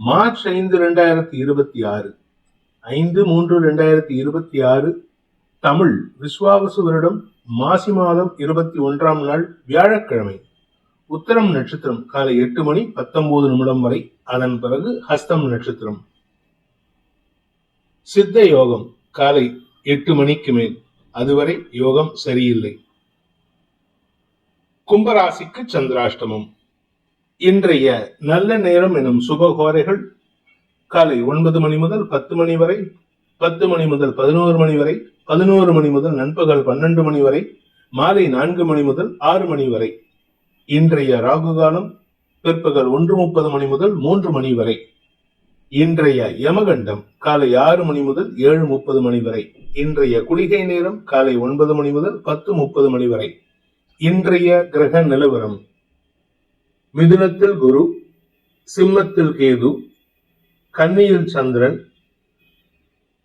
March 5, 2026 5/3/2026 Tamil Vishvavasu வருடம் மாசி மாதம் 21ஆம் நாள் வியாழக்கிழமை. உத்தரம் நட்சத்திரம் காலை 8 மணி 19 நிமிடம் வரை. அதன் பிறகு ஹஸ்தம் நட்சத்திரம். சித்த யோகம் காலை 8 மணிக்கு மேல். அதுவரை யோகம் சரியில்லை. கும்பராசிக்கு சந்திராஷ்டமம். இன்றைய நல்ல நேரம் எனும் சுபகோரைகள் காலை 9 மணி முதல் 10 மணி வரை, 10 மணி முதல் 11 மணி வரை, 11 மணி முதல் நண்பகல் 12 மணி வரை, மாலை 4 மணி முதல் 6 மணி வரை. இன்றைய ராகு காலம் பிற்பகல் 1:30 மணி முதல் 3 மணி வரை. இன்றைய யமகண்டம் காலை 6 மணி முதல் 7:30 மணி வரை. இன்றைய குளிகை நேரம் காலை 9 மணி முதல் 10:30 மணி வரை. இன்றைய கிரக நிலவரம்: மிதுனத்தில் குரு, சிம்மத்தில் கேது, கன்னியில் சந்திரன்,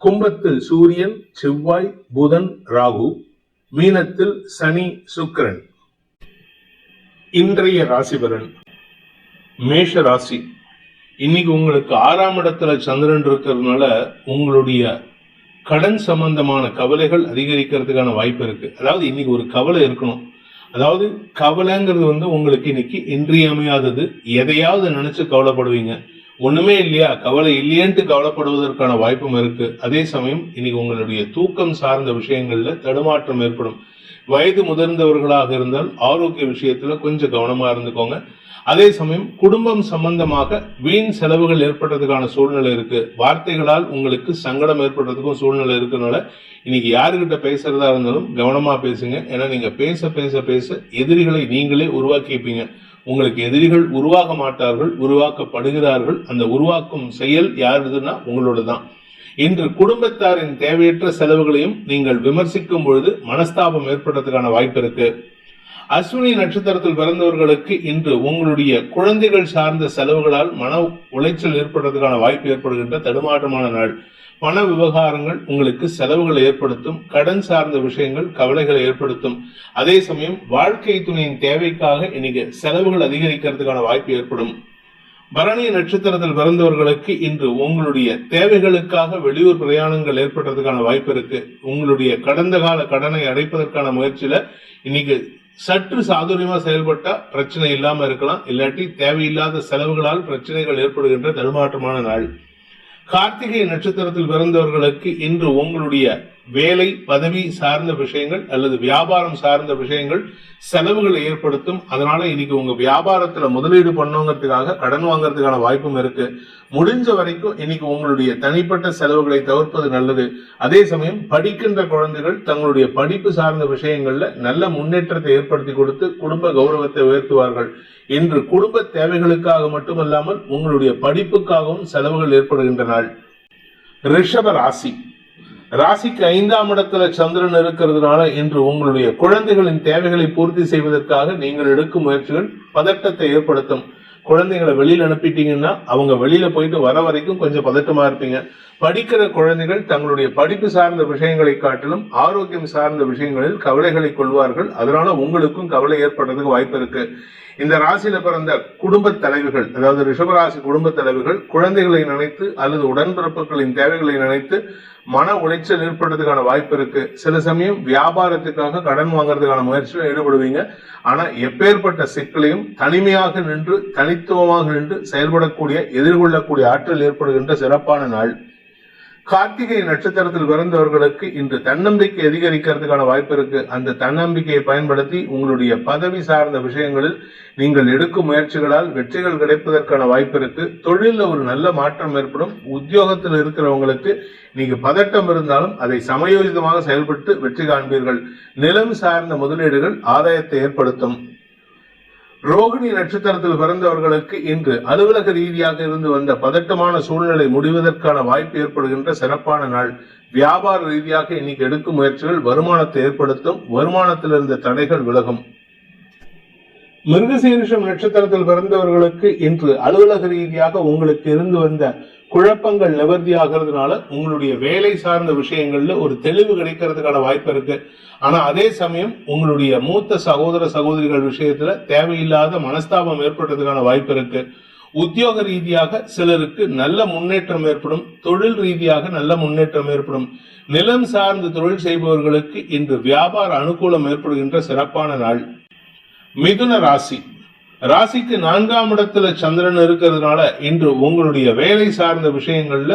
கும்பத்தில் சூரியன், செவ்வாய், புதன், ராகு, மீனத்தில் சனி, சுக்கிரன். இன்றைய ராசிபலன்: மேஷ ராசி. இன்னைக்கு உங்களுக்கு 6ஆம் இடத்துல சந்திரன் இருக்கிறதுனால உங்களுடைய கடன் சம்பந்தமான கவலைகள் அதிகரிக்கிறதுக்கான வாய்ப்பு இருக்கு. அதாவது இன்னைக்கு ஒரு கவலை இருக்கணும். அதாவது கவலைங்கிறது உங்களுக்கு இன்னைக்கு இன்றியமையாதது. எதையாவது நினைச்சு கவலைப்படுவீங்க. ஒண்ணுமே இல்லையா, கவலை இல்லையன்ட்டு கவலைப்படுவதற்கான வாய்ப்பும் இருக்கு. அதே சமயம் இன்னைக்கு உங்களுடைய தூக்கம் சார்ந்த விஷயங்கள்ல தடுமாற்றம் ஏற்படும். வயது முதிர்ந்தவர்களாக இருந்தால் ஆரோக்கிய விஷயத்துல கொஞ்சம் கவனமா இருந்துக்கோங்க. அதே சமயம் குடும்பம் சம்பந்தமாக வீண் செலவுகள் ஏற்படுறதுக்கான சூழ்நிலை இருக்கு. வார்த்தைகளால் உங்களுக்கு சங்கடம் ஏற்படுறதுக்கும் சூழ்நிலை இருக்கிறதுனால இன்னைக்கு யாருக்கிட்ட பேசுறதா இருந்தாலும் கவனமா பேசுங்க. ஏன்னா நீங்க பேச பேச பேச எதிரிகளை நீங்களே உருவாக்கிப்பீங்க. உங்களுக்கு எதிரிகள் உருவாக மாட்டார்கள், உருவாக்கப்படுகிறார்கள். அந்த உருவாக்கும் செயல் யாருதுன்னா உங்களோட தான். இன்று குடும்பத்தாரின் தேவையற்ற செலவுகளையும் நீங்கள் விமர்சிக்கும் பொழுது மனஸ்தாபம் ஏற்படுறதுக்கான வாய்ப்பு இருக்கு. அஸ்வினி நட்சத்திரத்தில் பிறந்தவர்களுக்கு இன்று உங்களுடைய குழந்தைகள் சார்ந்த செலவுகளால் மன உளைச்சல் ஏற்படுறதுக்கான வாய்ப்பு ஏற்படுகின்ற தடுமாற்றமான நாள். பண விவகாரங்கள் உங்களுக்கு செலவுகளை ஏற்படுத்தும். கடன் சார்ந்த விஷயங்கள் கவலைகளை ஏற்படுத்தும். அதே சமயம் வாழ்க்கை துணையின் தேவைக்காக இன்னைக்கு செலவுகள் அதிகரிக்கிறதுக்கான வாய்ப்பு ஏற்படும். பரணி நட்சத்திரத்தில் பிறந்தவர்களுக்கு இன்று உங்களுடைய தேவைகளுக்காக வெளியூர் பிரயாணங்கள் ஏற்படுறதுக்கான வாய்ப்பு இருக்கு. உங்களுடைய கடந்த கால கடனை அடைப்பதற்கான முயற்சியில இன்னைக்கு சற்று சாதுரியமா செயல்பட்டா பிரச்சனை இல்லாம இருக்கலாம். இல்லாட்டி தேவையில்லாத செலவுகளால் பிரச்சனைகள் ஏற்படுகின்ற தடுமாற்றமான நாள். கார்த்திகை நட்சத்திரத்தில் பிறந்தவர்களுக்கு இன்று உங்களுடைய வேலை பதவி சார்ந்த விஷயங்கள் அல்லது வியாபாரம் சார்ந்த விஷயங்கள் செலவுகளை ஏற்படுத்தும். அதனால இன்னைக்கு உங்க வியாபாரத்துல முதலீடு பண்ணுங்கிறதுக்காக கடன் வாங்கறதுக்கான வாய்ப்பும் இருக்கு. முடிஞ்ச வரைக்கும் இன்னைக்கு உங்களுடைய தனிப்பட்ட செலவுகளை தவிர்ப்பது நல்லது. அதே சமயம் படிக்கின்ற குழந்தைகள் தங்களுடைய படிப்பு சார்ந்த விஷயங்கள்ல நல்ல முன்னேற்றத்தை ஏற்படுத்தி கொடுத்து குடும்ப கௌரவத்தை உயர்த்துவார்கள். இன்று குடும்ப தேவைகளுக்காக மட்டுமல்லாமல் உங்களுடைய படிப்புக்காகவும் செலவுகள் ஏற்படுகின்ற நாள். ரிஷப ராசி. ராசிக்கு 5ஆம் இடத்துல சந்திரன் இருக்கிறதுனால இன்று உங்களுடைய குழந்தைகளின் தேவைகளை பூர்த்தி செய்வதற்காக நீங்கள் எடுக்கும் முயற்சிகள் பதட்டத்தை ஏற்படுத்தும். குழந்தைகளை வெளியில அனுப்பிட்டீங்கன்னா அவங்க வெளியில போயிட்டு வர வரைக்கும் கொஞ்சம் பதட்டமா இருப்பீங்க. படிக்கிற குழந்தைகள் தங்களுடைய படிப்பு சார்ந்த விஷயங்களை காட்டிலும் ஆரோக்கியம் சார்ந்த விஷயங்களில் கவலைகளை கொள்வார்கள். அதனால உங்களுக்கும் கவலை ஏற்படுறதுக்கு வாய்ப்பு இருக்கு. இந்த ராசியில பிறந்த குடும்ப தலைவிகள், அதாவது ரிஷபராசி குடும்ப தலைவிகள் குழந்தைகளை நினைத்து அல்லது உடன்பிறப்புகளின் தேவைகளை நினைத்து மன உளைச்சல் ஏற்படுறதுக்கான வாய்ப்பு இருக்கு. சில சமயம் வியாபாரத்துக்காக கடன் வாங்கறதுக்கான முயற்சியில் ஈடுபடுவீங்க. ஆனா எப்பேற்பட்ட சிக்கலையும் தனிமையாக நின்று தனித்துவமாக நின்று செயல்படக்கூடிய எதிர்கொள்ளக்கூடிய ஆற்றல் ஏற்படுகின்ற சிறப்பான நாள். கார்த்திகை நட்சத்திரத்தில் பிறந்தவர்களுக்கு இன்று தன்னம்பிக்கை அதிகரிக்கிறதுக்கான வாய்ப்பு இருக்கு. அந்த தன்னம்பிக்கையை பயன்படுத்தி உங்களுடைய பதவி சார்ந்த விஷயங்களில் நீங்கள் எடுக்கும் முயற்சிகளால் வெற்றிகள் கிடைப்பதற்கான வாய்ப்பு இருக்கு. தொழில ஒரு நல்ல மாற்றம் ஏற்படும். உத்தியோகத்தில் இருக்கிறவங்களுக்கு நீங்க பதட்டம் இருந்தாலும் அதை சமயோஜிதமாக செயல்பட்டு வெற்றி காண்பீர்கள். நிலம் சார்ந்த முதலீடுகள் ஆதாயத்தை ஏற்படுத்தும். ரோகிணி நட்சத்திரத்தில் பிறந்தவர்களுக்கு இன்று அலுவலக ரீதியாக இருந்து வந்த பதட்டமான சூழ்நிலை முடிவதற்கான வாய்ப்பு ஏற்படுகின்ற சிறப்பான நாள். வியாபார ரீதியாக இன்னைக்கு எடுக்கும் முயற்சிகள் வருமானத்தை ஏற்படுத்தும். வருமானத்தில் இருந்த தடைகள் விலகும். மிருகசீரிஷம் நட்சத்திரத்தில் பிறந்தவர்களுக்கு இன்று அலுவலக ரீதியாக உங்களுக்கு இருந்து வந்த குழப்பங்கள் நிவர்த்தி ஆகிறதுனால உங்களுடைய வேலை சார்ந்த விஷயங்கள்ல ஒரு தெளிவு கிடைக்கிறதுக்கான வாய்ப்பு இருக்கு. ஆனா அதே சமயம் உங்களுடைய மூத்த சகோதர சகோதரிகள் விஷயத்துல தேவையில்லாத மனஸ்தாபம் ஏற்படுறதுக்கான வாய்ப்பு இருக்கு. உத்தியோக ரீதியாக சிலருக்கு நல்ல முன்னேற்றம் ஏற்படும். தொழில் ரீதியாக நல்ல முன்னேற்றம் ஏற்படும். நிலம் சார்ந்த தொழில் செய்பவர்களுக்கு இன்று வியாபார அனுகூலம் ஏற்படுகின்ற சிறப்பான நாள். மிதுன ராசி. ராசிக்கு 4ஆம் இடத்துல சந்திரன் இருக்கிறதுனால இன்று உங்களுடைய வேலை சார்ந்த விஷயங்கள்ல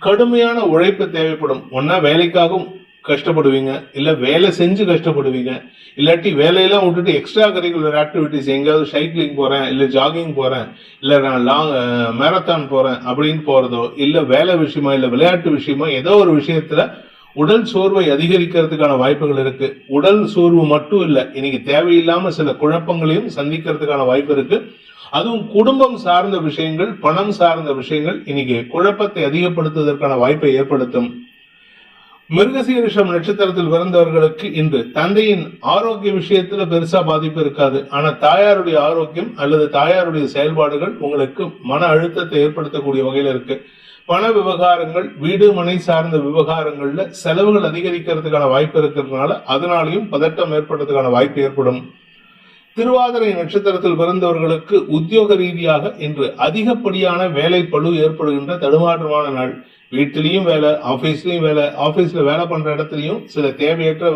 கடுமையான உழைப்பு தேவைப்படும். ஒன்னா வேலைக்காகவும் கஷ்டப்படுவீங்க, இல்ல வேலை செஞ்சு கஷ்டப்படுவீங்க, இல்லாட்டி வேலையெல்லாம் விட்டுட்டு எக்ஸ்ட்ரா கரிக்குலர் ஆக்டிவிட்டிஸ் எங்கேயாவது சைக்கிளிங் போறேன், இல்ல ஜாகிங் போறேன், இல்ல நான் லாங் மேரத்தான் போறேன் அப்படின்னு போறதோ, இல்ல வேலை விஷயமா இல்ல விளையாட்டு விஷயமா ஏதோ ஒரு விஷயத்துல உடல் சோர்வை அதிகரிக்கிறதுக்கான வாய்ப்புகள் இருக்கு. உடல் சோர்வு மட்டும் இல்ல, இன்னைக்கு தேவையில்லாம சில குழப்பங்களையும் சந்திக்கிறதுக்கான வாய்ப்பு இருக்கு. அதுவும் குடும்பம் சார்ந்த விஷயங்கள், பணம் சார்ந்த விஷயங்கள் இன்னைக்கு குழப்பத்தை அதிகப்படுத்துவதற்கான வாய்ப்பை ஏற்படுத்தும். மிருகசீரிஷம் நட்சத்திரத்தில் பிறந்தவர்களுக்கு இன்று தந்தையின் ஆரோக்கிய விஷயத்துல பெருசா பாதிப்பு இருக்காது. ஆனா தாயாருடைய ஆரோக்கியம் அல்லது தாயாருடைய செயல்பாடுகள் உங்களுக்கு மன அழுத்தத்தை ஏற்படுத்தக்கூடிய வகையில இருக்கு. பண விவகாரங்கள், வீடு மனை சார்ந்த விவகாரங்கள்ல செலவுகள் அதிகரிக்கிறதுக்கான வாய்ப்பு இருக்கிறதுனால அதனாலையும் பதட்டம் ஏற்படுறதுக்கான வாய்ப்பு ஏற்படும். திருவாதிரை நட்சத்திரத்தில் பிறந்தவர்களுக்கு உத்தியோக ரீதியாக இன்று அதிகப்படியான வேலை பளு ஏற்படுகின்ற தடுமாற்றமான நாள். வீட்டிலையும் வேலை, ஆபீஸ்லயும் வேலை, ஆபீஸ்ல வேலை பண்ற இடத்துலயும் சில தேவையற்ற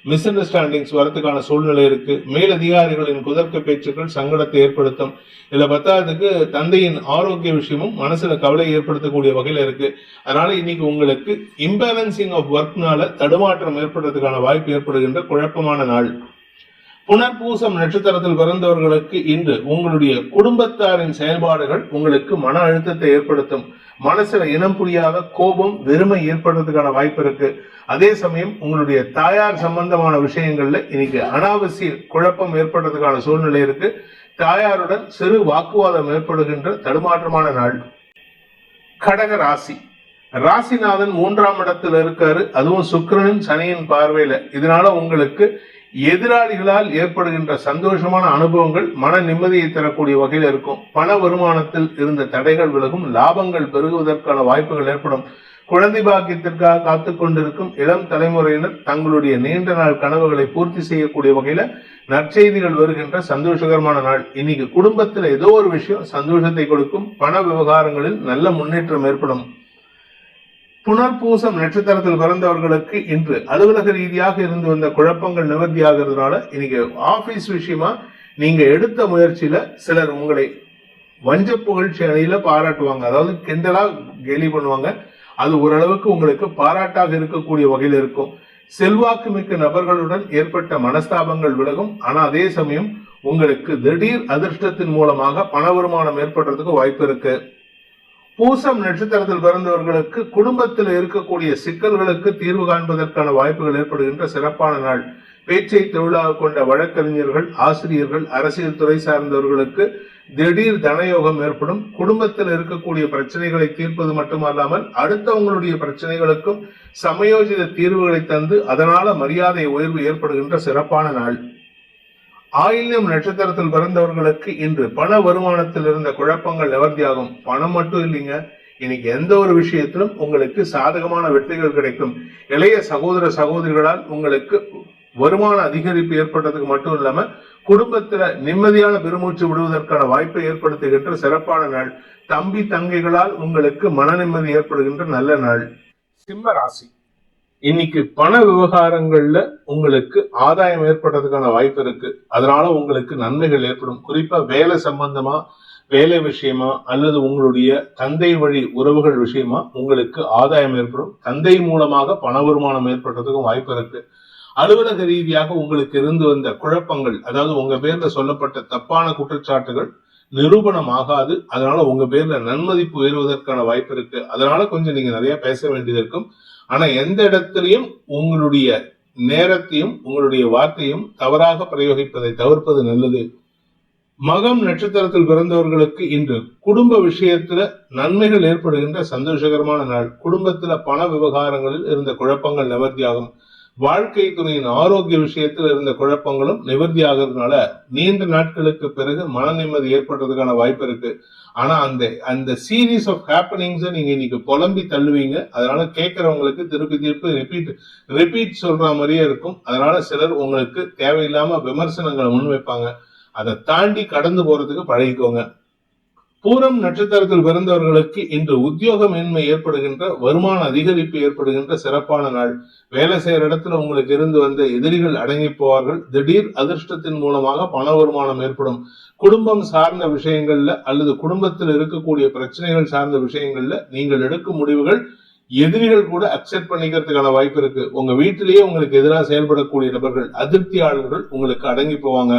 மிஸ் அண்டர்ஸ்டாண்டிங்ஸ் வரதுக்கான சூழ்நிலை இருக்கு. மேலதிகாரிகளின் குதர்க்க பேச்சுக்கள் சங்கடத்தை ஏற்படுத்தும். இதுல பத்தாவதுக்கு தந்தையின் ஆரோக்கிய விஷயமும் மனசுல கவலை ஏற்படுத்தக்கூடிய வகையில இருக்கு. அதனால இன்னைக்கு உங்களுக்கு இம்பேலன்சிங் ஆஃப் ஒர்க்னால தடுமாற்றம் ஏற்படுறதுக்கான வாய்ப்பு ஏற்படுகின்ற குழப்பமான நாள். புனர்பூசம் நட்சத்திரத்தில் பிறந்தவர்களுக்கு இன்று உங்களுடைய குடும்பத்தாரின் செயல்பாடுகள் உங்களுக்கு மன அழுத்தத்தை ஏற்படுத்தும். மனசுல இனம் புரியாத கோபம், வெறுமை ஏற்படுறதுக்கான வாய்ப்பு இருக்கு. அதே சமயம் உங்களுடைய தாயார் சம்பந்தமான விஷயங்கள்ல இன்னைக்கு அனாவசிய குழப்பம் ஏற்படுறதுக்கான சூழ்நிலை இருக்கு. தாயாருடன் சிறு வாக்குவாதம் ஏற்படுகின்ற தடுமாற்றமான நாள். கடக ராசி. ராசிநாதன் 3ஆம் இடத்துல இருக்காரு, அதுவும் சுக்கிரனின் சனியின் பார்வையில. இதனால உங்களுக்கு எதிராளிகளால் ஏற்படுகின்ற சந்தோஷமான அனுபவங்கள் மன நிம்மதியை தரக்கூடிய வகையில் இருக்கும். பண வருமானத்தில் இருந்த தடைகள் விலகும். லாபங்கள் பெருகுவதற்கான வாய்ப்புகள் ஏற்படும். குழந்தை பாக்கியத்திற்காக காத்து கொண்டிருக்கும் இளம் தலைமுறையினர் தங்களுடைய நீண்ட நாள் கனவுகளை பூர்த்தி செய்யக்கூடிய வகையில நற்செய்திகள் வருகின்ற சந்தோஷகரமான நாள். இன்னைக்கு குடும்பத்தில் ஏதோ ஒரு விஷயம் சந்தோஷத்தை கொடுக்கும். பண விவகாரங்களில் நல்ல முன்னேற்றம் ஏற்படும். புனர்பூசம் நட்சத்திரத்தில் பிறந்தவர்களுக்கு இன்று அலுவலக ரீதியாக இருந்து வந்த குழப்பங்கள் நிவர்த்தி ஆகிறதுனால இன்னைக்கு ஆபீஸ் விஷயமா நீங்க எடுத்த முயற்சியில சிலர் உங்களை வஞ்ச புகழ்ச்சி அணியில பாராட்டுவாங்க, அதாவது கிண்டலா கேலி பண்ணுவாங்க. அது ஓரளவுக்கு உங்களுக்கு பாராட்டாக இருக்கக்கூடிய வகையில் இருக்கும். செல்வாக்கு மிக்க நபர்களுடன் ஏற்பட்ட மனஸ்தாபங்கள் விலகும். ஆனா அதே சமயம் உங்களுக்கு திடீர் அதிர்ஷ்டத்தின் மூலமாக பண வருமானம் ஏற்படுறதுக்கு வாய்ப்பு இருக்கு. பூசம் நட்சத்திரத்தில் பிறந்தவர்களுக்கு குடும்பத்தில் இருக்கக்கூடிய சிக்கல்களுக்கு தீர்வு காண்பதற்கான வாய்ப்புகள் ஏற்படுகின்ற சிறப்பான நாள். பேச்சை தொழிலாக கொண்ட வழக்கறிஞர்கள், ஆசிரியர்கள், அரசியல் துறை சார்ந்தவர்களுக்கு திடீர் தனயோகம் ஏற்படும். குடும்பத்தில் இருக்கக்கூடிய பிரச்சனைகளை தீர்ப்பது மட்டுமல்லாமல் அடுத்தவங்களுடைய பிரச்சனைகளுக்கும் சமயோஜித தீர்வுகளை தந்து அதனால மரியாதை உயர்வு ஏற்படுகின்ற சிறப்பான நாள். ஆயில்யம் நட்சத்திரத்தில் பிறந்தவர்களுக்கு இன்று பண வருமானத்தில் இருந்த குழப்பங்கள் நிவர்த்தியாகும். பணம் மட்டும் இல்லைங்க, இன்னைக்கு எந்த ஒரு விஷயத்திலும் உங்களுக்கு சாதகமான வெற்றிகள் கிடைக்கும். இளைய சகோதர சகோதரிகளால் உங்களுக்கு வருமான அதிகரிப்பு ஏற்பட்டதுக்கு மட்டும் இல்லாம குடும்பத்துல நிம்மதியான பெருமூச்சு விடுவதற்கான வாய்ப்பை ஏற்படுத்துகின்ற சிறப்பான நாள். தம்பி தங்கைகளால் உங்களுக்கு மன நிம்மதி ஏற்படுகின்ற நல்ல நாள். சிம்ம ராசி. இன்னைக்கு பண விவகாரங்கள்ல உங்களுக்கு ஆதாயம் ஏற்படுறதுக்கான வாய்ப்பு இருக்கு. அதனால உங்களுக்கு நன்மைகள் ஏற்படும். குறிப்பா வேலை சம்பந்தமா, வேலை விஷயமா அல்லது உங்களுடைய தந்தை வழி உறவுகள் விஷயமா உங்களுக்கு ஆதாயம் ஏற்படும். தந்தை மூலமாக பண வருமானம் ஏற்படுறதுக்கும் வாய்ப்பு இருக்கு. அலுவலக ரீதியாக உங்களுக்கு இருந்து வந்த குழப்பங்கள், அதாவது உங்க பேர்ல சொல்லப்பட்ட தப்பான குற்றச்சாட்டுகள் நிரூபணம் ஆகாது. அதனால உங்க பேர்ல நன்மதிப்பு உயர்வதற்கான வாய்ப்பு இருக்கு. அதனால கொஞ்சம் நீங்க நிறைய பேச வேண்டியது இருக்கும். ஆனா எந்த இடத்திலையும் உங்களுடைய நேரத்தையும் உங்களுடைய வார்த்தையும் தவறாக பிரயோகிப்பதை தவிர்ப்பது நல்லது. மகம் நட்சத்திரத்தில் பிறந்தவர்களுக்கு இன்று குடும்ப விஷயத்துல நன்மைகள் ஏற்படுகின்ற சந்தோஷகரமான நாள். குடும்பத்துல பண விவகாரங்களில் இருந்த குழப்பங்கள் நிவர்த்தியாகும். வாழ்க்கை துணையின் ஆரோக்கிய விஷயத்தில் இருந்த குழப்பங்களும் நிவர்த்தி ஆகிறதுனால நீண்ட நாட்களுக்கு பிறகு மன நிம்மதி ஏற்படுறதுக்கான வாய்ப்பு இருக்கு. ஆனா அந்த சீரீஸ் ஆஃப் ஹேப்பனிங்ஸை நீங்க இன்னைக்கு புலம்பி தள்ளுவீங்க. அதனால கேட்கறவங்களுக்கு திருப்பி ரிப்பீட் சொல்ற மாதிரியே இருக்கும். அதனால சிலர் உங்களுக்கு தேவையில்லாம விமர்சனங்களை முன்வைப்பாங்க. அதை தாண்டி கடந்து போறதுக்கு பழகிக்கோங்க. பூரம் நட்சத்திரத்தில் பிறந்தவர்களுக்கு இன்று உத்தியோகமேன்மை ஏற்படுகின்ற, வருமான அதிகரிப்பு ஏற்படுகின்ற சிறப்பான நாள். வேலை செய்யற இடத்துல உங்களுக்கு இருந்து வந்த எதிரிகள் அடங்கி போவார்கள். திடீர் அதிர்ஷ்டத்தின் மூலமாக பண வருமானம் ஏற்படும். குடும்பம் சார்ந்த விஷயங்கள்ல அல்லது குடும்பத்தில் இருக்கக்கூடிய பிரச்சனைகள் சார்ந்த விஷயங்கள்ல நீங்கள் எடுக்கும் முடிவுகள் எதிரிகள் கூட அக்செப்ட் பண்ணிக்கிறதுக்கான வாய்ப்பு இருக்கு. உங்க வீட்டிலேயே உங்களுக்கு எதிராக செயல்படக்கூடிய நபர்கள், அதிருப்தியாளர்கள் உங்களுக்கு அடங்கி போவாங்க.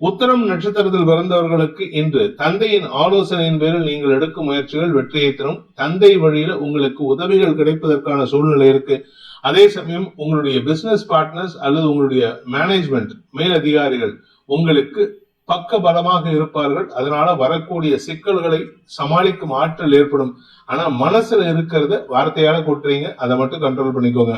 உத்தரம் நட்சத்திரத்தில் பிறந்தவர்களுக்கு இன்று தந்தையின் ஆலோசனையின் பேரில் நீங்கள் எடுக்கும் முயற்சிகள் வெற்றியை தரும். தந்தை வழியில உங்களுக்கு உதவிகள் கிடைப்பதற்கான சூழ்நிலை இருக்கு. அதே சமயம் உங்களுடைய பிசினஸ் பார்ட்னர்ஸ் அல்லது உங்களுடைய மேனேஜ்மெண்ட் மேலதிகாரிகள் உங்களுக்கு பக்க பலமாக இருப்பார்கள். அதனால வரக்கூடிய சிக்கல்களை சமாளிக்கும் ஆற்றல் ஏற்படும். ஆனா மனசுல இருக்கிறத வார்த்தையால கொட்டுறீங்க, அதை மட்டும் கண்ட்ரோல் பண்ணிக்கோங்க.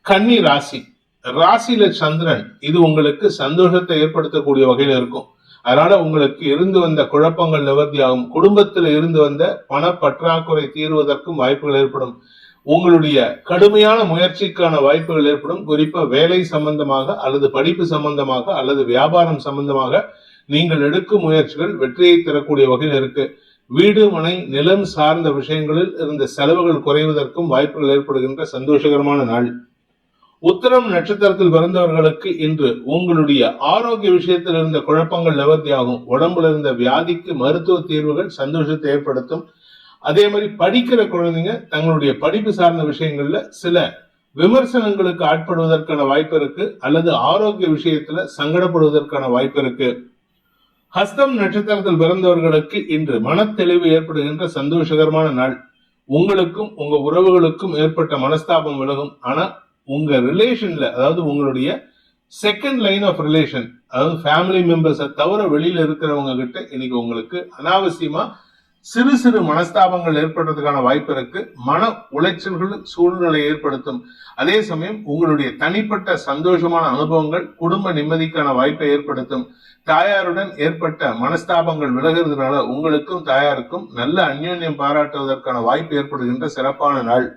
கன்னி ராசி, ராசியில சந்திரன், இது உங்களுக்கு சந்தோஷத்தை ஏற்படுத்தக்கூடிய வகையில இருக்கும். அதனால உங்களுக்கு இருந்து வந்த குழப்பங்கள் நிவர்த்தியாகும். குடும்பத்தில் இருந்து வந்த பண பற்றாக்குறை தீர்வதற்கும் வாய்ப்புகள் ஏற்படும். உங்களுடைய கடுமையான முயற்சிக்கான வாய்ப்புகள் ஏற்படும். குறிப்பா வேலை சம்பந்தமாக அல்லது படிப்பு சம்பந்தமாக அல்லது வியாபாரம் சம்பந்தமாக நீங்கள் எடுக்கும் முயற்சிகள் வெற்றியை தரக்கூடிய வகையில் இருக்கு. வீடு மனை நிலம் சார்ந்த விஷயங்களில் இருந்த செலவுகள் குறைவதற்கும் வாய்ப்புகள் ஏற்படுகின்ற சந்தோஷகரமான நாள். உத்தரம் நட்சத்திரத்தில் பிறந்தவர்களுக்கு இன்று உங்களுடைய ஆரோக்கிய விஷயத்தில் இருந்த குழப்பங்கள் நிவர்த்தியாகும். உடம்புல இருந்த வியாதிக்கு மருத்துவ தீர்வுகள் சந்தோஷத்தை ஏற்படுத்தும். அதே மாதிரி படிக்கிற குழந்தைங்க தங்களுடைய படிப்பு சார்ந்த விஷயங்கள்ல சில விமர்சனங்களுக்கு ஆட்படுவதற்கான வாய்ப்பு இருக்கு, அல்லது ஆரோக்கிய விஷயத்துல சங்கடப்படுவதற்கான வாய்ப்பு இருக்கு. ஹஸ்தம் நட்சத்திரத்தில் பிறந்தவர்களுக்கு இன்று மனத்தெளிவு ஏற்படுகின்ற சந்தோஷகரமான நாள். உங்களுக்கும் உங்க உறவுகளுக்கும் ஏற்பட்ட மனஸ்தாபம் விலகும். ஆனா உங்க ரிலேஷன்ல, அதாவது உங்களுடைய செகண்ட் லைன் ஆஃப் ரிலேஷன், அதாவது ஃபேமிலி மெம்பர்ஸை தவிர வெளியில இருக்கிறவங்க கிட்ட இன்னைக்கு உங்களுக்கு அனாவசியமா சிறு சிறு மனஸ்தாபங்கள் ஏற்படுறதுக்கான வாய்ப்பு இருக்கு. மன உளைச்சல்கள் சூழ்நிலை ஏற்படுத்தும். அதே சமயம் உங்களுடைய தனிப்பட்ட சந்தோஷமான அனுபவங்கள் குடும்ப நிம்மதிக்கான வாய்ப்பை ஏற்படுத்தும். தாயாருடன் ஏற்பட்ட மனஸ்தாபங்கள் விலகிறதுனால உங்களுக்கும் தாயாருக்கும் நல்ல அந்யோன்யம் பாராட்டுவதற்கான வாய்ப்பு ஏற்படுகின்ற சிறப்பான நாள்.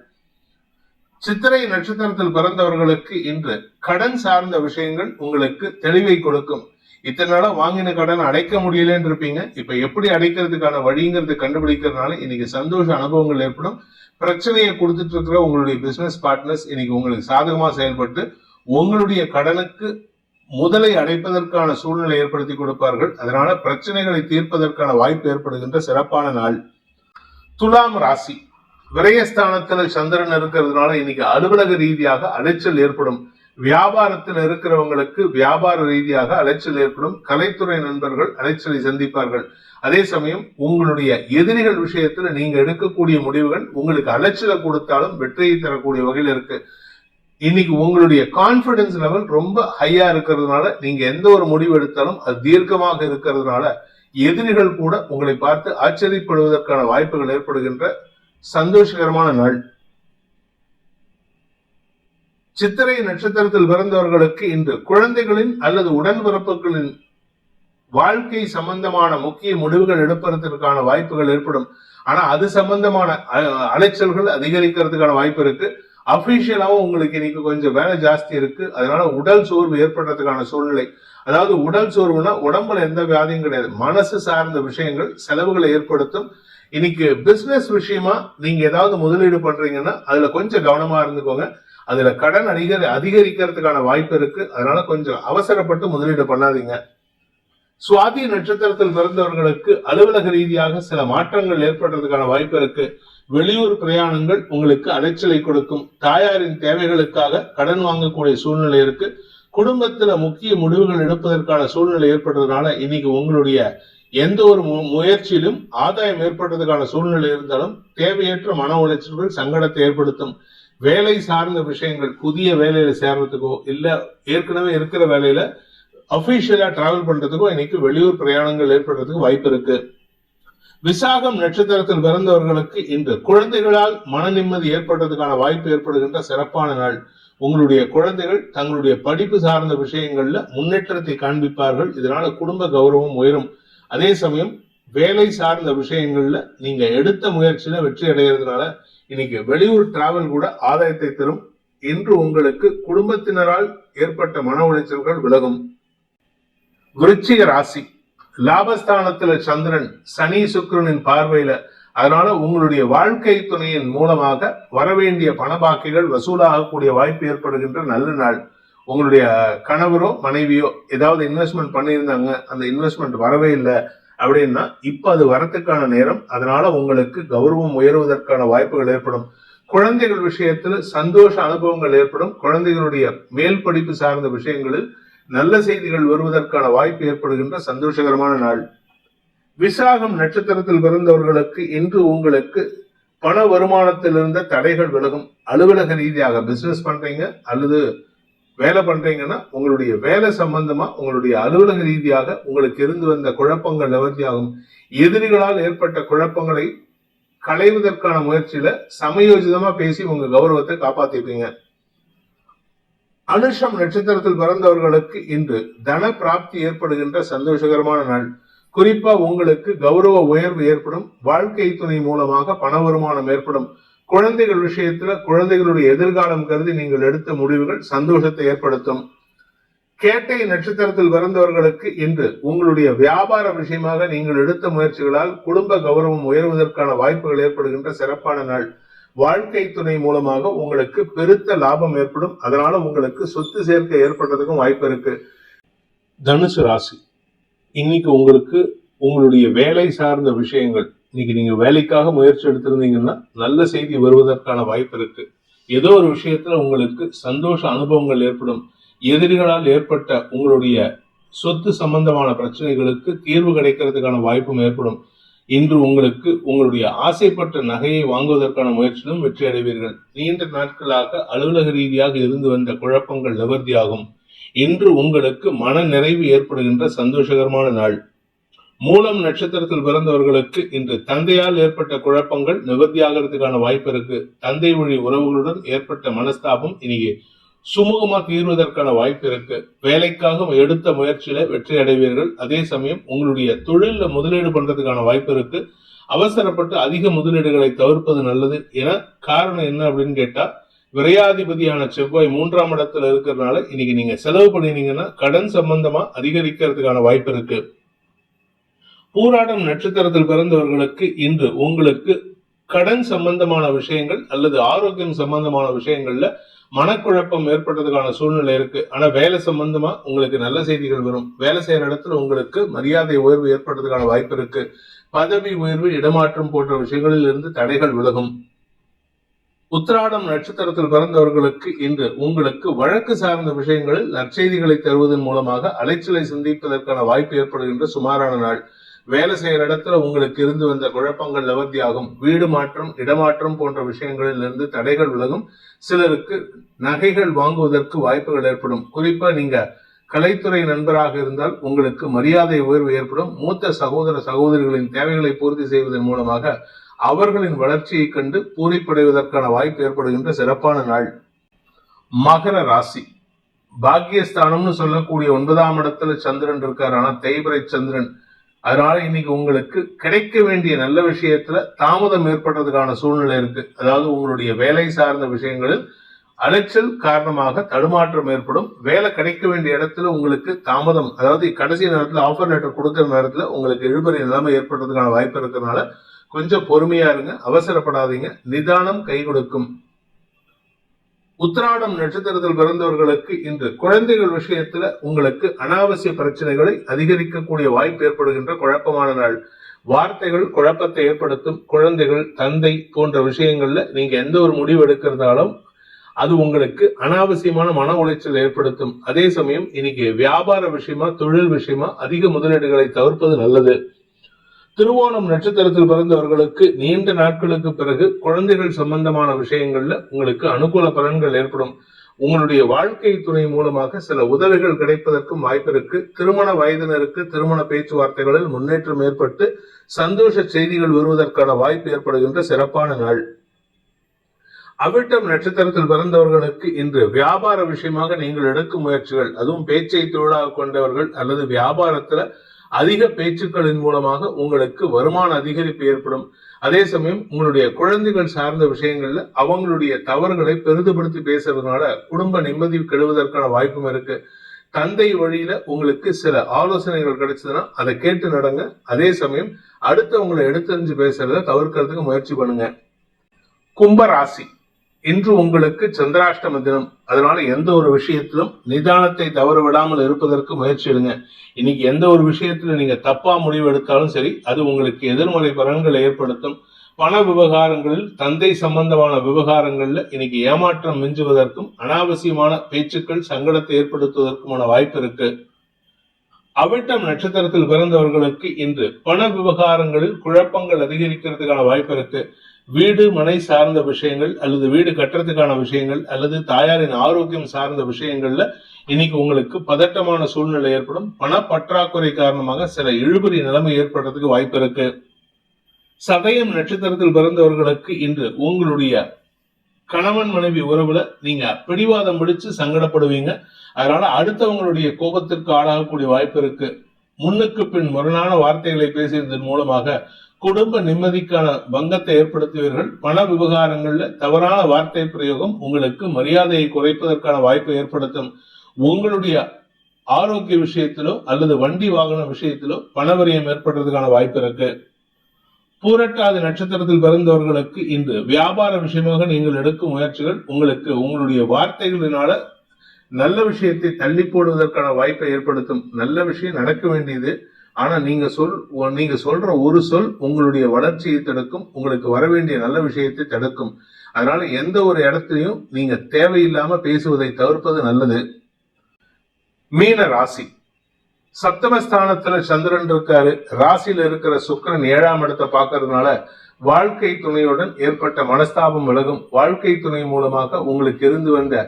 சித்திரை நட்சத்திரத்தில் பிறந்தவர்களுக்கு இன்று கடன் சார்ந்த விஷயங்கள் உங்களுக்கு தெளிவை கொடுக்கும். இத்தனை நாளா வாங்கின கடன் அடைக்க முடியலன்னு இருப்பீங்க. இப்ப எப்படி அடைக்கிறதுக்கான வழிங்கிறது கண்டுபிடிக்கிறதுனால இன்னைக்கு சந்தோஷ அனுபவங்கள் ஏற்படும். பிரச்சனையை கொடுத்துட்டு இருக்கிற உங்களுடைய பிசினஸ் பார்ட்னர்ஸ் இன்னைக்கு உங்களுக்கு சாதகமா செயல்பட்டு உங்களுடைய கடனுக்கு முதலை அடைப்பதற்கான சூழ்நிலை ஏற்படுத்தி கொடுப்பார்கள். அதனால பிரச்சனைகளை தீர்ப்பதற்கான வாய்ப்பு ஏற்படுகின்ற சிறப்பான நாள். துலாம் ராசி, விரயஸ்தானத்துல சந்திரன் இருக்கிறதுனால இன்னைக்கு அலுவலக ரீதியாக அலைச்சல் ஏற்படும். வியாபாரத்தில் இருக்கிறவங்களுக்கு வியாபார ரீதியாக அலைச்சல் ஏற்படும். கலைத்துறை நண்பர்கள் அலைச்சலை சந்திப்பார்கள். அதே சமயம் உங்களுடைய எதிரிகள் விஷயத்துல நீங்க எடுக்கக்கூடிய முடிவுகள் உங்களுக்கு அலைச்சலை கொடுத்தாலும் வெற்றியை தரக்கூடிய வகையில் இருக்கு. இன்னைக்கு உங்களுடைய கான்பிடன்ஸ் லெவல் ரொம்ப ஹையா இருக்கிறதுனால நீங்க எந்த ஒரு முடிவு எடுத்தாலும் அது தீர்க்கமாக இருக்கிறதுனால எதிரிகள் கூட உங்களை பார்த்து ஆச்சரியப்படுவதற்கான வாய்ப்புகள் ஏற்படுகின்ற சந்தோஷகரமான நாள். சித்திரை நட்சத்திரத்தில் பிறந்தவர்களுக்கு இன்று குழந்தைகளின் அல்லது உடன்பிறப்புகளின் வாழ்க்கை சம்பந்தமான முக்கிய முடிவுகள் எடுப்பதற்கான வாய்ப்புகள் ஏற்படும். ஆனா அது சம்பந்தமான அலைச்சல்கள் அதிகரிக்கிறதுக்கான வாய்ப்பு இருக்கு. அபிஷியலாவும் உங்களுக்கு இன்னைக்கு கொஞ்சம் வேலை ஜாஸ்தி இருக்கு. அதனால உடல் சோர்வு ஏற்படுறதுக்கான சூழ்நிலை. அதாவது உடல் சோர்வுனா உடம்புல எந்த வியாதியும் கிடையாது, மனசு சார்ந்த விஷயங்கள் செலவுகளை ஏற்படுத்தும். இன்னைக்கு பிசினஸ் விஷயமா நீங்க ஏதாவது முதலீடு பண்றீங்கன்னா அதுல கொஞ்சம் கவனமா இருந்துக்கோங்க. அதுல கடன் அதிகரிக்கிறதுக்கான வாய்ப்பு இருக்கு. அதனால கொஞ்சம் அவசரப்பட்டு முதலீடு பண்ணாதீங்க. சுவாதி நட்சத்திரத்தில் பிறந்தவர்களுக்கு அலுவலக ரீதியாக சில மாற்றங்கள் ஏற்படுறதுக்கான வாய்ப்பு இருக்கு. வெளியூர் பிரயாணங்கள் உங்களுக்கு அலைச்சலை கொடுக்கும். தாயாரின் தேவைகளுக்காக கடன் வாங்கக்கூடிய சூழ்நிலை இருக்கு. குடும்பத்துல முக்கிய முடிவுகள் எடுப்பதற்கான சூழ்நிலை ஏற்படுறதுனால இன்னைக்கு உங்களுடைய எந்த ஒரு முயற்சியிலும் ஆதாயம் ஏற்படுறதுக்கான சூழ்நிலை இருந்தாலும் தேவையற்ற மன உளைச்சல்கள் சங்கடத்தை ஏற்படுத்தும். வேலை சார்ந்த விஷயங்கள், புதிய வேலையில சேர்றதுக்கோ இல்ல ஏற்கனவே இருக்கிற வேலையில அபிஷியலா டிராவல் பண்றதுக்கோ இன்னைக்கு வெளியூர் பிரயாணங்கள் ஏற்படுறதுக்கு வாய்ப்பு இருக்கு. விசாகம் நட்சத்திரத்தில் பிறந்தவர்களுக்கு இன்று குழந்தைகளால் மன நிம்மதி ஏற்படுறதுக்கான வாய்ப்பு ஏற்படுகின்ற சிறப்பான நாள். உங்களுடைய குழந்தைகள் தங்களுடைய படிப்பு சார்ந்த விஷயங்கள்ல முன்னேற்றத்தை காண்பிப்பார்கள். இதனால குடும்ப கௌரவம் உயரும். அதே சமயம் வேலை சார்ந்த விஷயங்கள்ல நீங்க எடுத்த முயற்சியில வெற்றி அடைகிறதுனால இன்னைக்கு வெளியூர் டிராவல் கூட ஆதாயத்தை தரும். இன்று உங்களுக்கு குடும்பத்தினரால் ஏற்பட்ட மன உளைச்சல்கள் விலகும். விருச்சிக ராசி, லாபஸ்தானத்துல சந்திரன் சனி சுக்கிரனின் பார்வையில, அதனால உங்களுடைய வாழ்க்கை துணையின் மூலமாக வரவேண்டிய பண பாக்கிகள் வசூலாகக்கூடிய வாய்ப்பு ஏற்படுகின்ற நல்ல நாள். உங்களுடைய கணவரோ மனைவியோ ஏதாவது இன்வெஸ்ட்மெண்ட் பண்ணியிருந்தாங்க, அந்த இன்வெஸ்ட்மெண்ட் வரவே இல்லை அப்படின்னா இப்ப அது வரத்துக்கான நேரம். அதனால உங்களுக்கு கௌரவம் உயர்வதற்கான வாய்ப்புகள் ஏற்படும். குழந்தைகள் விஷயத்துல சந்தோஷ அனுபவங்கள் ஏற்படும். குழந்தைகளுடைய மேல் படிப்பு சார்ந்த விஷயங்களில் நல்ல செய்திகள் வருவதற்கான வாய்ப்பு ஏற்படுகின்ற சந்தோஷகரமான நாள். விசாகம் நட்சத்திரத்தில் பிறந்தவர்களுக்கு இன்று உங்களுக்கு பண வருமானத்தில் இருந்த தடைகள் விலகும். அலுவலக ரீதியாக பிசினஸ் பண்றீங்க அல்லது வேலை பண்றீங்கன்னா உங்களுடைய வேலை சம்பந்தமா உங்களுடைய அலுவலக ரீதியாக உங்களுக்கு இருந்து வந்த குழப்பங்கள் நிவர்த்தியாகும். எதிரிகளால் ஏற்பட்ட குழப்பங்களை களைவதற்கான முயற்சியில சமயோஜிதமா பேசி உங்க கௌரவத்தை காப்பாத்திப்பீங்க. அனுஷம் நட்சத்திரத்தில் பிறந்தவர்களுக்கு இன்று தன பிராப்தி ஏற்படுகின்ற சந்தோஷகரமான நாள். குறிப்பா உங்களுக்கு கௌரவ உயர்வு ஏற்படும். வாழ்க்கை துணை மூலமாக பண வருமானம் ஏற்படும். குழந்தைகள் விஷயத்துல குழந்தைகளுடைய எதிர்காலம் கருதி நீங்கள் எடுத்த முடிவுகள் சந்தோஷத்தை ஏற்படுத்தும். கேட்டை நட்சத்திரத்தில் பிறந்தவர்களுக்கு இன்று உங்களுடைய வியாபார விஷயமாக நீங்கள் எடுத்த முயற்சிகளால் குடும்ப கௌரவம் உயர்வதற்கான வாய்ப்புகள் ஏற்படுகின்ற சிறப்பான நாள். வாழ்க்கை துணை மூலமாக உங்களுக்கு பெருத்த லாபம் ஏற்படும். அதனால உங்களுக்கு சொத்து சேர்க்கை ஏற்படுறதுக்கும் வாய்ப்பு இருக்கு. தனுசு ராசி, இன்னைக்கு உங்களுக்கு உங்களுடைய வேலை சார்ந்த விஷயங்கள், இன்னைக்கு நீங்க வேலைக்காக முயற்சி எடுத்திருந்தீங்கன்னா நல்ல செய்தி வருவதற்கான வாய்ப்பு இருக்கு. ஏதோ ஒரு விஷயத்துல உங்களுக்கு சந்தோஷ அனுபவங்கள் ஏற்படும். எதிரிகளால் ஏற்பட்ட உங்களுடைய சொத்து சம்பந்தமான பிரச்சனைகளுக்கு தீர்வு கிடைக்கிறதுக்கான வாய்ப்பும் ஏற்படும். இன்று உங்களுக்கு உங்களுடைய ஆசைப்பட்ட நகையை வாங்குவதற்கான முயற்சியிலும் வெற்றி அடைவீர்கள். நீண்ட நாட்களாக அலுவலக ரீதியாக இருந்து வந்த குழப்பங்கள் நிவர்த்தியாகும். இன்று உங்களுக்கு மன நிறைவு ஏற்படுகின்ற சந்தோஷகரமான நாள். மூலம் நட்சத்திரத்தில் பிறந்தவர்களுக்கு இன்று தந்தையால் ஏற்பட்ட குழப்பங்கள் நிவர்த்தியாகிறதுக்கான வாய்ப்பு இருக்கு. தந்தை வழி உறவுகளுடன் ஏற்பட்ட மனஸ்தாபம் இன்னைக்கு சுமூகமா தீர்வதற்கான வாய்ப்பு இருக்கு. வேலைக்காக எடுத்த முயற்சியில வெற்றி அடைவீர்கள். அதே சமயம் உங்களுடைய தொழில முதலீடு பண்றதுக்கான வாய்ப்பு இருக்கு. அவசரப்பட்டு அதிக முதலீடுகளை தவிர்ப்பது நல்லது. என காரணம் என்ன அப்படின்னு கேட்டா, விரையாதிபதியான செவ்வாய் 3ஆம் இடத்துல இருக்கிறதுனால இன்னைக்கு நீங்க செலவு பண்ணினீங்கன்னா கடன் சம்பந்தமா அதிகரிக்கிறதுக்கான வாய்ப்பு இருக்கு. பூராடம் நட்சத்திரத்தில் பிறந்தவர்களுக்கு இன்று உங்களுக்கு கடன் சம்பந்தமான விஷயங்கள் அல்லது ஆரோக்கியம் சம்பந்தமான விஷயங்கள்ல மனக்குழப்பம் ஏற்பட்டதுக்கான சூழ்நிலை இருக்கு. ஆனா வேலை சம்பந்தமா உங்களுக்கு நல்ல செய்திகள் வரும். வேலை செய்யற இடத்துல உங்களுக்கு மரியாதை உயர்வு ஏற்படுறதுக்கான வாய்ப்பு இருக்கு. பதவி உயர்வு, இடமாற்றம் போன்ற விஷயங்களில் இருந்து தடைகள் விலகும். உத்திராடம் நட்சத்திரத்தில் பிறந்தவர்களுக்கு இன்று உங்களுக்கு வழக்கு சார்ந்த விஷயங்களில் நற்செய்திகளை தருவதன் மூலமாக அலைச்சலை சந்திப்பதற்கான வாய்ப்பு ஏற்படுகின்ற சுமாரான நாள். வேலை செய்யற இடத்துல உங்களுக்கு இருந்து வந்த குழப்பங்கள் நிவர்த்தியாகும். வீடு மாற்றம், இடமாற்றம் போன்ற விஷயங்களில் இருந்து தடைகள் விலகும். சிலருக்கு நகைகள் வாங்குவதற்கு வாய்ப்புகள் ஏற்படும். குறிப்பா நீங்க கலைத்துறை நண்பராக இருந்தால் உங்களுக்கு மரியாதை உயர்வு ஏற்படும். மூத்த சகோதர சகோதரிகளின் தேவைகளை பூர்த்தி செய்வதன் மூலமாக அவர்களின் வளர்ச்சியை கண்டு பூரிப்படைவதற்கான வாய்ப்பு ஏற்படுகின்ற சிறப்பான நாள். மகர ராசி, பாக்கியஸ்தானம்னு சொல்லக்கூடிய 9ஆம் இடத்துல சந்திரன் இருக்காரு. ஆனா தேய்பிரை சந்திரன். அதனால இன்னைக்கு உங்களுக்கு கிடைக்க வேண்டிய நல்ல விஷயத்துல தாமதம் ஏற்படுறதுக்கான சூழ்நிலை இருக்கு. அதாவது உங்களுடைய வேலை சார்ந்த விஷயங்களில் அலைச்சல் காரணமாக தடுமாற்றம் ஏற்படும். வேலை கிடைக்க வேண்டிய இடத்துல உங்களுக்கு தாமதம், அதாவது கடைசி நேரத்துல ஆஃபர் லெட்டர் கொடுக்கிற நேரத்துல உங்களுக்கு இழுபறி நிலைமை ஏற்படுறதுக்கான வாய்ப்பு இருக்கிறதுனால கொஞ்சம் பொறுமையா இருங்க, அவசரப்படாதீங்க. நிதானம் கை கொடுக்கும். உத்திராடம் நட்சத்திரத்தில் பிறந்தவர்களுக்கு இன்று குழந்தைகள் விஷயத்துல உங்களுக்கு அனாவசிய பிரச்சனைகளை அதிகரிக்கக்கூடிய வாய்ப்பு ஏற்படுகின்ற குழப்பமான நாள். வார்த்தைகள் குழப்பத்தை ஏற்படுத்தும். குழந்தைகள், தந்தை போன்ற விஷயங்கள்ல நீங்க எந்த ஒரு முடிவு எடுக்கிறதாலும் அது உங்களுக்கு அனாவசியமான மன உளைச்சல் ஏற்படுத்தும். அதே சமயம் இன்னைக்கு வியாபார விஷயமா, தொழில் விஷயமா அதிக முதலீடுகளை தவிர்ப்பது நல்லது. திருவோணம் நட்சத்திரத்தில் பிறந்தவர்களுக்கு நீண்ட நாட்களுக்கு பிறகு குழந்தைகள் சம்பந்தமான விஷயங்கள்ல உங்களுக்கு அனுகூல பலன்கள் ஏற்படும். உங்களுடைய வாழ்க்கை துணை மூலமாக சில உதவிகள் கிடைப்பதற்கும் வாய்ப்பு இருக்கு. திருமண வயதினருக்கு திருமண பேச்சுவார்த்தைகளில் முன்னேற்றம் ஏற்பட்டு சந்தோஷ செய்திகள் வருவதற்கான வாய்ப்பு ஏற்படுகின்ற சிறப்பான நாள். அவிட்டம் நட்சத்திரத்தில் பிறந்தவர்களுக்கு இன்று வியாபார விஷயமாக நீங்கள் எடுக்கும் முயற்சிகள், அதுவும் பேச்சை தொழிலாக கொண்டவர்கள் அல்லது வியாபாரத்துல அதிக பேச்சுக்களின் மூலமாக உங்களுக்கு வருமான அதிகரிப்பு ஏற்படும். அதே சமயம் உங்களுடைய குழந்தைகள் சார்ந்த விஷயங்கள்ல அவங்களுடைய தவறுகளை பெரிதுபடுத்தி பேசுறதுனால குடும்ப நிம்மதி கெடுவதற்கான வாய்ப்பும் இருக்கு. தந்தை வழியில உங்களுக்கு சில ஆலோசனைகள் கிடைச்சதுன்னா அதை கேட்டு நடங்க. அதே சமயம் அடுத்தவங்களை எடுத்தறிஞ்சு பேசுறத தவிர்க்கிறதுக்கு முயற்சி பண்ணுங்க. கும்பராசி, இன்று உங்களுக்கு சந்திராஷ்டம தினம். அதனால எந்த ஒரு விஷயத்திலும் நிதானத்தை தவற விடாமல் இருப்பதற்கு முயற்சி எடுங்க. இன்னைக்கு எந்த ஒரு விஷயத்துல நீங்க தப்பா முடிவு எடுத்தாலும் சரி, அது உங்களுக்கு எதிர்மறை பலன்களை ஏற்படுத்தும். பண விவகாரங்களில், தந்தை சம்பந்தமான விவகாரங்கள்ல இன்னைக்கு ஏமாற்றம் மிஞ்சுவதற்கும் அனாவசியமான பேச்சுக்கள் சங்கடத்தை ஏற்படுத்துவதற்குமான வாய்ப்பு இருக்கு. அவிட்டம் நட்சத்திரத்தில் பிறந்தவர்களுக்கு இன்று பண விவகாரங்களில் குழப்பங்கள் அதிகரிக்கிறதுக்கான வாய்ப்பு இருக்கு. வீடு மனை சார்ந்த விஷயங்கள் அல்லது வீடு கட்டுறதுக்கான விஷயங்கள் அல்லது தாயாரின் ஆரோக்கியம் சார்ந்த விஷயங்கள்ல இன்னைக்கு உங்களுக்கு பதட்டமான சூழ்நிலை ஏற்படும். பண பற்றாக்குறை காரணமாக சில இழுபறி நிலைமை ஏற்படுறதுக்கு வாய்ப்பு இருக்கு. சதயம் நட்சத்திரத்தில் பிறந்தவர்களுக்கு இன்று உங்களுடைய கணவன் மனைவி உறவுல நீங்க பிடிவாதம் பிடிச்சு சங்கடப்படுவீங்க. அதனால அடுத்தவங்களுடைய கோபத்திற்கு ஆளாகக்கூடிய வாய்ப்பு இருக்கு. முன்னுக்கு பின் முரணான வார்த்தைகளை பேசியதன் மூலமாக குடும்ப நிம்மதிக்கான பங்கத்தை ஏற்படுத்துவீர்கள். பண விவகாரங்கள்ல தவறான வார்த்தை பிரயோகம் உங்களுக்கு மரியாதையை குறைப்பதற்கான வாய்ப்பை ஏற்படுத்தும். உங்களுடைய ஆரோக்கிய விஷயத்திலோ அல்லது வண்டி வாகன விஷயத்திலோ பணவரியம் ஏற்படுறதுக்கான வாய்ப்பு இருக்கு. பூரட்டாதி நட்சத்திரத்தில் பிறந்தவர்களுக்கு இன்று வியாபார விஷயமாக நீங்கள் எடுக்கும் முயற்சிகள் உங்களுக்கு உங்களுடைய வார்த்தைகளினால நல்ல விஷயத்தை தள்ளி போடுவதற்கான வாய்ப்பை ஏற்படுத்தும். நல்ல விஷயம் நடக்க வேண்டியது, ஆனா நீங்க சொல்ற ஒரு சொல் உங்களுடைய வளர்ச்சியை தடுக்கும், உங்களுக்கு வர வேண்டிய நல்ல விஷயத்தை தடுக்கும். அதனால எந்த ஒரு இடத்துலையும் நீங்க தேவையில்லாம பேசுவதை தவிர்ப்பது நல்லது. மீன ராசி, சப்தமஸ்தானத்துல சந்திரன் இருக்காரு. ராசியில இருக்கிற சுக்கிரன் 7ஆம் இடத்தை பார்க்கறதுனால வாழ்க்கை துணையுடன் ஏற்பட்ட மனஸ்தாபம் விலகும். வாழ்க்கை துணை மூலமாக உங்களுக்கு இருந்து வந்த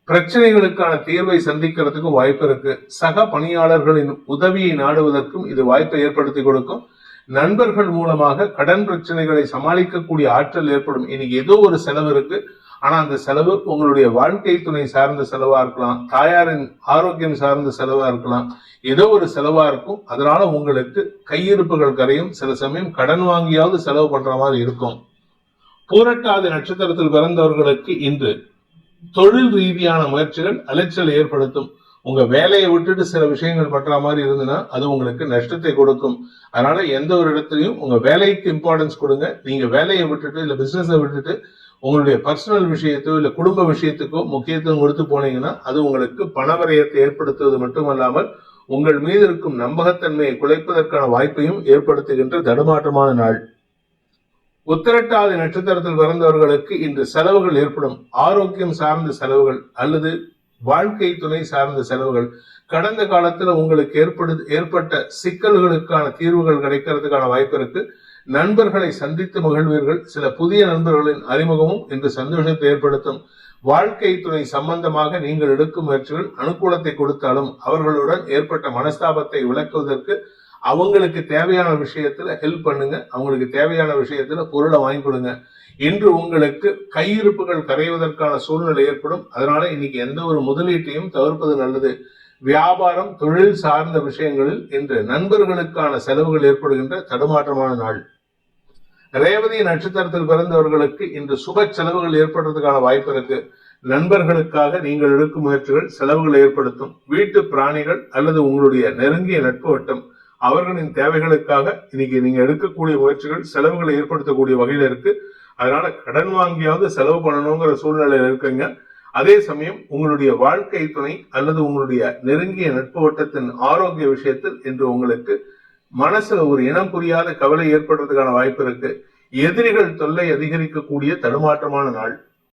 பிரச்சனைகளுக்கான தீர்வை சந்திக்கிறதுக்கும் வாய்ப்பு இருக்கு. சக பணியாளர்களின் உதவியை நாடுவதற்கும் இது வாய்ப்பை ஏற்படுத்தி கொடுக்கும். நண்பர்கள் மூலமாக கடன் பிரச்சனைகளை சமாளிக்கக்கூடிய ஆற்றல் ஏற்படும். இன்னைக்கு ஏதோ ஒரு செலவு இருக்கு, ஆனா அந்த செலவு உங்களுடைய வாழ்க்கை துணை சார்ந்த செலவா இருக்கலாம், தாயாரின் ஆரோக்கியம் சார்ந்த செலவா இருக்கலாம், ஏதோ ஒரு செலவா இருக்கும். அதனால உங்களுக்கு கையிருப்புகள் கரையும். சில சமயம் கடன் வாங்கியாவது செலவு பண்ற மாதிரி இருக்கும். பூரட்டாதி நட்சத்திரத்தில் பிறந்தவர்களுக்கு இன்று தொழில் ரீதியான முயற்சிகள் அலைச்சல் ஏற்படுத்தும். உங்க வேலையை விட்டுட்டு சில விஷயங்கள் பண்ற மாதிரி இருந்ததுன்னா அது உங்களுக்கு நஷ்டத்தை கொடுக்கும். அதனால எந்த ஒரு இடத்துலையும் உங்க வேலைக்கு இம்பார்ட்டன்ஸ் கொடுங்க. நீங்க வேலையை விட்டுட்டு இல்ல பிசினஸை விட்டுட்டு உங்களுடைய பர்சனல் விஷயத்தோ இல்ல குடும்ப விஷயத்துக்கோ முக்கியத்துவம் கொடுத்து போனீங்கன்னா அது உங்களுக்கு பணவரையத்தை ஏற்படுத்துவது மட்டுமல்லாமல் உங்கள் மீது இருக்கும் நம்பகத்தன்மையை குலைப்பதற்கான வாய்ப்பையும் ஏற்படுத்துகின்ற தடுமாற்றமான நாள். உத்திரட்டாதி நட்சத்திரத்தில் பிறந்தவர்களுக்கு இன்று செலவுகள் ஏற்படும். ஆரோக்கியம் சார்ந்த செலவுகள் அல்லது வாழ்க்கை துணை சார்ந்த செலவுகள். கடந்த காலத்துல உங்களுக்கு ஏற்பட்ட சிக்கல்களுக்கான தீர்வுகள் கிடைக்கிறதுக்கான வாய்ப்பு இருக்கு. நண்பர்களை சந்தித்து மகிழ்வீர்கள். சில புதிய நண்பர்களின் அறிமுகமும் இன்று சந்தோஷத்தை ஏற்படுத்தும். வாழ்க்கை துணை சம்பந்தமாக நீங்கள் எடுக்கும் முயற்சிகள் அனுகூலத்தை கொடுத்தாலும் அவர்களுடன் ஏற்பட்ட மனஸ்தாபத்தை விளக்குவதற்கு அவங்களுக்கு தேவையான விஷயத்துல ஹெல்ப் பண்ணுங்க. அவங்களுக்கு தேவையான விஷயத்துல பொருளை வாங்கி கொடுங்க. இன்று உங்களுக்கு கையிருப்புகள் கரைவதற்கான சூழ்நிலை ஏற்படும். அதனால இன்னைக்கு எந்த ஒரு முதலீட்டையும் தவிர்ப்பது நல்லது. வியாபாரம் தொழில் சார்ந்த விஷயங்களில் இன்று நண்பர்களுக்கான செலவுகள் ஏற்படுகின்ற தடுமாற்றமான நாள். ரேவதி நட்சத்திரத்தில் பிறந்தவர்களுக்கு இன்று சுப செலவுகள் ஏற்படுறதுக்கான வாய்ப்பு இருக்கு. நண்பர்களுக்காக நீங்கள் எடுக்கும் முயற்சிகள் செலவுகளை ஏற்படுத்தும். வீட்டு பிராணிகள் அல்லது உங்களுடைய நெருங்கிய நட்பு வட்டம் அவர்களின் தேவைகளுக்காக இன்னைக்கு நீங்க எடுக்கக்கூடிய முயற்சிகள் செலவுகளை ஏற்படுத்தக்கூடிய வகையில இருக்கு. அதனால கடன் வாங்கியாவது செலவு பண்ணணுங்கிற சூழ்நிலையில இருக்குங்க. அதே சமயம் உங்களுடைய வாழ்க்கை துணை அல்லது உங்களுடைய நெருங்கிய நட்பு வட்டத்தின் ஆரோக்கிய விஷயத்தில் இன்று உங்களுக்கு மனசுல ஒரு இனம் புரியாத கவலை ஏற்படுறதுக்கான வாய்ப்பு இருக்கு. எதிரிகள் தொல்லை அதிகரிக்கக்கூடிய தடுமாற்றமான நாள்.